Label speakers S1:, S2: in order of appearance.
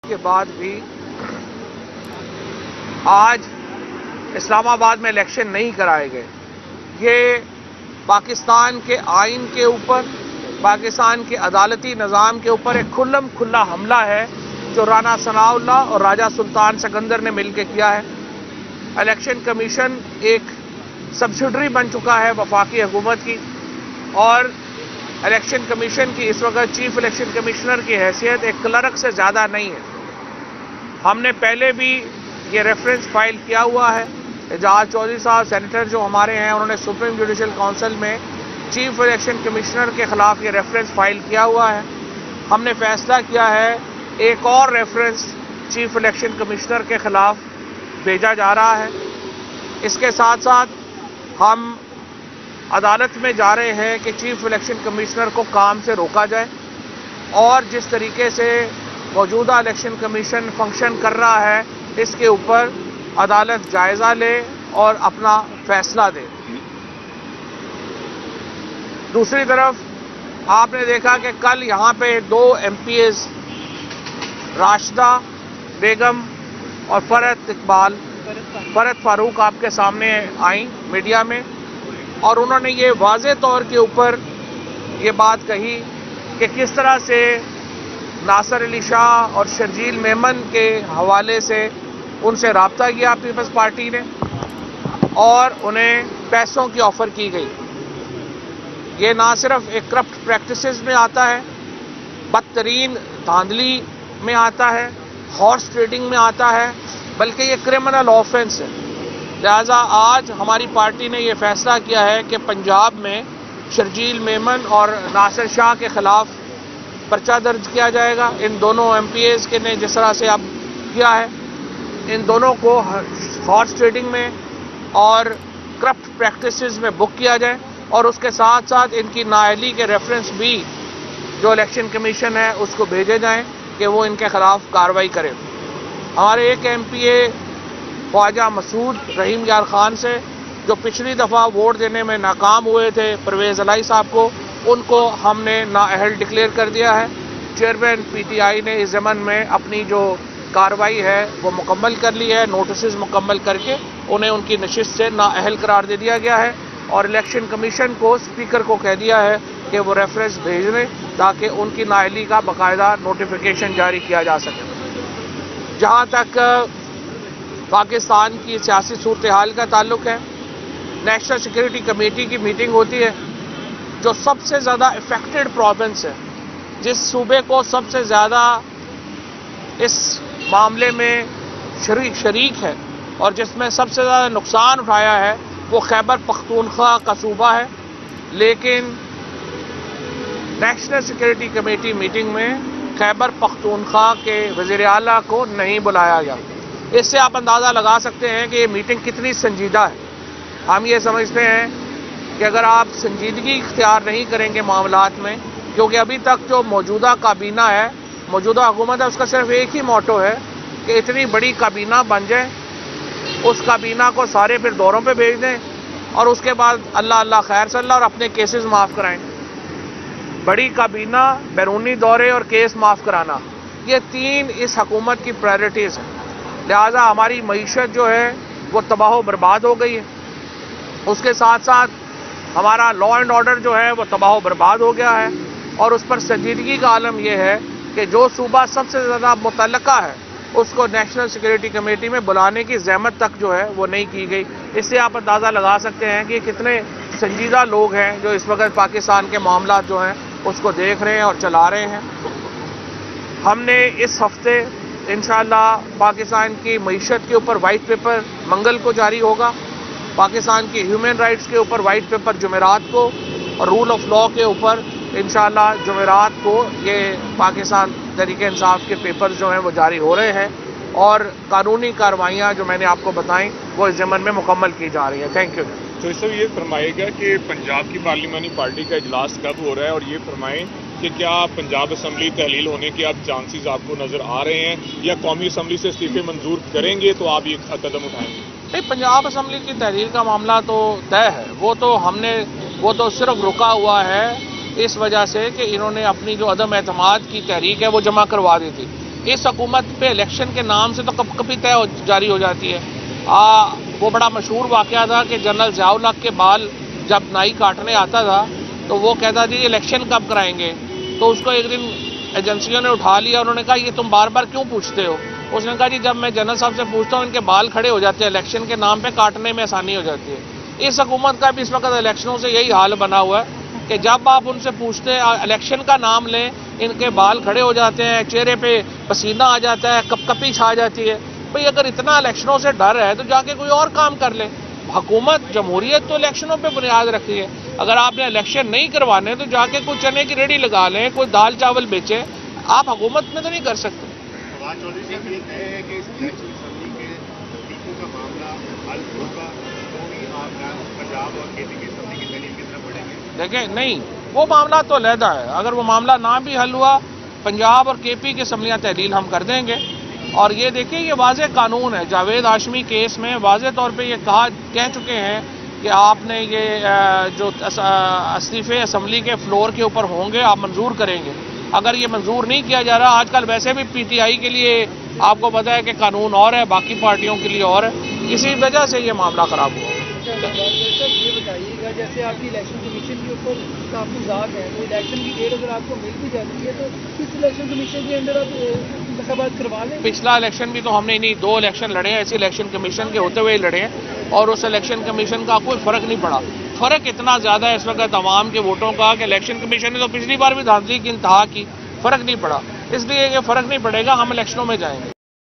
S1: کے بعد بھی آج اسلام آباد میں الیکشن نہیں کرائے گئے، یہ پاکستان کے آئین کے اوپر، پاکستان کے عدالتی نظام کے اوپر ایک کھلا حملہ ہے جو رانا ثناء اللہ اور راجہ سلطان سکندر نے مل کے کیا ہے۔ الیکشن کمیشن ایک سبسڈری بن چکا ہے وفاقی حکومت کی، اور الیکشن کمیشن کی اس وقت چیف الیکشن کمشنر کی حیثیت ایک کلرک سے زیادہ نہیں ہے۔ ہم نے پہلے بھی یہ ریفرنس فائل کیا ہوا ہے۔ اعجاز چودھری صاحب سینیٹر جو ہمارے ہیں، انہوں نے سپریم جوڈیشل کونسل میں چیف الیکشن کمشنر کے خلاف یہ ریفرنس فائل کیا ہوا ہے۔ ہم نے فیصلہ کیا ہے ایک اور ریفرنس چیف الیکشن کمشنر کے خلاف بھیجا جا رہا ہے۔ اس کے ساتھ ساتھ ہم عدالت میں جا رہے ہیں کہ چیف الیکشن کمشنر کو کام سے روکا جائے، اور جس طریقے سے موجودہ الیکشن کمیشن فنکشن کر رہا ہے اس کے اوپر عدالت جائزہ لے اور اپنا فیصلہ دے۔ دوسری طرف آپ نے دیکھا کہ کل یہاں پہ 2 MPs راشدہ بیگم اور فرحت فاروق آپ کے سامنے آئیں میڈیا میں، اور انہوں نے یہ واضح طور کے اوپر یہ بات کہی کہ کس طرح سے ناصر علی شاہ اور شرجیل میمن کے حوالے سے ان سے رابطہ کیا پیپلز پارٹی نے اور انہیں پیسوں کی آفر کی گئی۔ یہ نہ صرف ایک کرپٹ پریکٹسز میں آتا ہے، بدترین دھاندلی میں آتا ہے، ہارس ٹریڈنگ میں آتا ہے، بلکہ یہ کرمنل آفینس ہے۔ لہذا آج ہماری پارٹی نے یہ فیصلہ کیا ہے کہ پنجاب میں شرجیل میمن اور ناصر شاہ کے خلاف پرچہ درج کیا جائے گا۔ ان دونوں MPs کے نے جس طرح سے اب کیا ہے، ان دونوں کو ہارس ٹریڈنگ میں اور کرپٹ پریکٹسز میں بک کیا جائے، اور اس کے ساتھ ساتھ ان کی نااہلی کے ریفرنس بھی جو الیکشن کمیشن ہے اس کو بھیجے جائیں کہ وہ ان کے خلاف کارروائی کرے۔ ہمارے ایک MPA خواجہ مسعود رحیم یار خان سے جو پچھلی دفعہ ووٹ دینے میں ناکام ہوئے تھے پرویز الہی صاحب کو، ان کو ہم نے نااہل ڈکلیئر کر دیا ہے۔ چیئرمین PTI نے اس ضمن میں اپنی جو کارروائی ہے وہ مکمل کر لی ہے، نوٹسز مکمل کر کے انہیں ان کی نشست سے نااہل قرار دے دیا گیا ہے، اور الیکشن کمیشن کو اسپیکر کو کہہ دیا ہے کہ وہ ریفرنس بھیج دیں تاکہ ان کی نااہلی کا باقاعدہ نوٹیفیکیشن جاری کیا جا سکے۔ جہاں تک پاکستان کی سیاسی صورتحال کا تعلق ہے، نیشنل سیکورٹی کمیٹی کی میٹنگ ہوتی ہے، جو سب سے زیادہ افیکٹڈ پروونس ہے، جس صوبے کو سب سے زیادہ اس معاملے میں شریک ہے اور جس میں سب سے زیادہ نقصان اٹھایا ہے، وہ خیبر پختونخوا کا صوبہ ہے۔ لیکن نیشنل سیکورٹی کمیٹی میٹنگ میں خیبر پختونخوا کے وزیر اعلیٰ کو نہیں بلایا گیا۔ اس سے آپ اندازہ لگا سکتے ہیں کہ یہ میٹنگ کتنی سنجیدہ ہے۔ ہم یہ سمجھتے ہیں کہ اگر آپ سنجیدگی اختیار نہیں کریں گے معاملات میں، کیونکہ ابھی تک جو موجودہ کابینہ ہے، موجودہ حکومت ہے، اس کا صرف ایک ہی موٹو ہے کہ اتنی بڑی کابینہ بن جائے، اس کابینہ کو سارے پھر دوروں پہ بھیج دیں، اور اس کے بعد اللہ خیر صلی اللہ اور اپنے کیسز معاف کرائیں۔ بڑی کابینہ، بیرونی دورے اور کیس معاف کرانا، یہ 3 اس حکومت کی پرائرٹیز ہیں۔ لہذا ہماری معیشت جو ہے وہ تباہ و برباد ہو گئی ہے، اس کے ساتھ ساتھ ہمارا لا اینڈ آرڈر جو ہے وہ تباہ و برباد ہو گیا ہے، اور اس پر سنجیدگی کا عالم یہ ہے کہ جو صوبہ سب سے زیادہ متعلقہ ہے اس کو نیشنل سیکورٹی کمیٹی میں بلانے کی زحمت تک جو ہے وہ نہیں کی گئی۔ اس سے آپ اندازہ لگا سکتے ہیں کہ کتنے سنجیدہ لوگ ہیں جو اس وقت پاکستان کے معاملات جو ہیں اس کو دیکھ رہے ہیں اور چلا رہے ہیں۔ ہم نے اس ہفتے انشاءاللہ پاکستان کی معیشت کے اوپر وائٹ پیپر منگل کو جاری ہوگا، پاکستان کی ہیومن رائٹس کے اوپر وائٹ پیپر جمعرات کو، اور رول آف لا کے اوپر انشاءاللہ جمعرات کو یہ پاکستان تحریک انصاف کے پیپرز جو ہیں وہ جاری ہو رہے ہیں، اور قانونی کارروائیاں جو میں نے آپ کو بتائیں وہ اس ضمن میں مکمل کی جا رہی ہیں۔ Thank you.
S2: تو اس سے یہ فرمائے گا کہ پنجاب کی پارلیمانی پارٹی کا اجلاس کب ہو رہا ہے، اور یہ فرمائیں کہ کیا پنجاب اسمبلی تحلیل ہونے کے اب چانسز آپ کو نظر آ رہے ہیں، یا قومی اسمبلی سے استعفے منظور کریں گے تو آپ یہ قدم اٹھائیں گے؟
S1: نہیں، پنجاب اسمبلی کی تحلیل کا معاملہ تو طے ہے، وہ تو صرف رکا ہوا ہے اس وجہ سے کہ انہوں نے اپنی جو عدم اعتماد کی تحریک ہے وہ جمع کروا دی تھی۔ اس حکومت پہ الیکشن کے نام سے تو کب کبھی طے جاری ہو جاتی ہے. وہ بڑا مشہور واقعہ تھا کہ جنرل ضیاء الحق کے بال جب نائی کاٹنے آتا تھا تو وہ کہتا تھا یہ الیکشن کب کرائیں گے. تو اس کو ایک دن ایجنسیوں نے اٹھا لیا, انہوں نے کہا یہ تم بار بار کیوں پوچھتے ہو. اس نے کہا جی جب میں جنرل صاحب سے پوچھتا ہوں ان کے بال کھڑے ہو جاتے ہیں, الیکشن کے نام پہ کاٹنے میں آسانی ہو جاتی ہے. اس حکومت کا بھی اس وقت الیکشنوں سے یہی حال بنا ہوا ہے کہ جب آپ ان سے پوچھتے ہیں الیکشن کا نام لیں, ان کے بال کھڑے ہو جاتے ہیں, چہرے پہ پسینہ آ جاتا ہے, کپ کپی چھا جاتی ہے. بھئی اگر اتنا الیکشنوں سے ڈر ہے تو جا کے کوئی اور کام کر لے. حکومت جمہوریت تو الیکشنوں پہ بنیاد رکھتی ہے. اگر آپ نے الیکشن نہیں کروانے تو جا کے کوئی چنے کی ریڑھی لگا لیں, کوئی دال چاول بیچیں. آپ حکومت میں تو نہیں کر سکتے. دیکھیں نہیں, وہ معاملہ تو علیحدہ ہے. اگر وہ معاملہ نہ بھی حل ہوا, پنجاب اور کے پی کی اسمبلیاں تحلیل ہم کر دیں گے. اور یہ دیکھیں یہ واضح قانون ہے. جاوید ہاشمی کیس میں واضح طور پہ یہ کہہ چکے ہیں کہ آپ نے یہ جو استعفے اسمبلی کے فلور کے اوپر ہوں گے آپ منظور کریں گے. اگر یہ منظور نہیں کیا جا رہا, آج کل ویسے بھی پی ٹی آئی کے لیے آپ کو پتا ہے کہ قانون اور ہے, باقی پارٹیوں کے لیے اور ہے, اسی وجہ سے یہ معاملہ خراب ہوا.
S3: یہ بتائیے گا جیسے آپ کی الیکشن کمیشن کے اوپر تحفظات ہیں, تو الیکشن کی ڈیٹ اگر آپ کو مل بھی جاتی ہے تو کس الیکشن کمیشن کے اندر آپ انتخابات کروا لیں؟
S1: پچھلا الیکشن بھی تو ہم نے نہیں 2 الیکشن لڑے ہیں, ایسے الیکشن کمیشن کے ہوتے ہوئے ہی لڑے ہیں, اور اس الیکشن کمیشن کا کوئی فرق نہیں پڑا. فرق اتنا زیادہ ہے اس وقت عوام کے ووٹوں کا کہ الیکشن کمیشن نے تو پچھلی بار بھی دھاندلی کی انتہا کی, فرق نہیں پڑا. اس لیے یہ فرق نہیں پڑے گا, ہم الیکشنوں میں جائیں گے.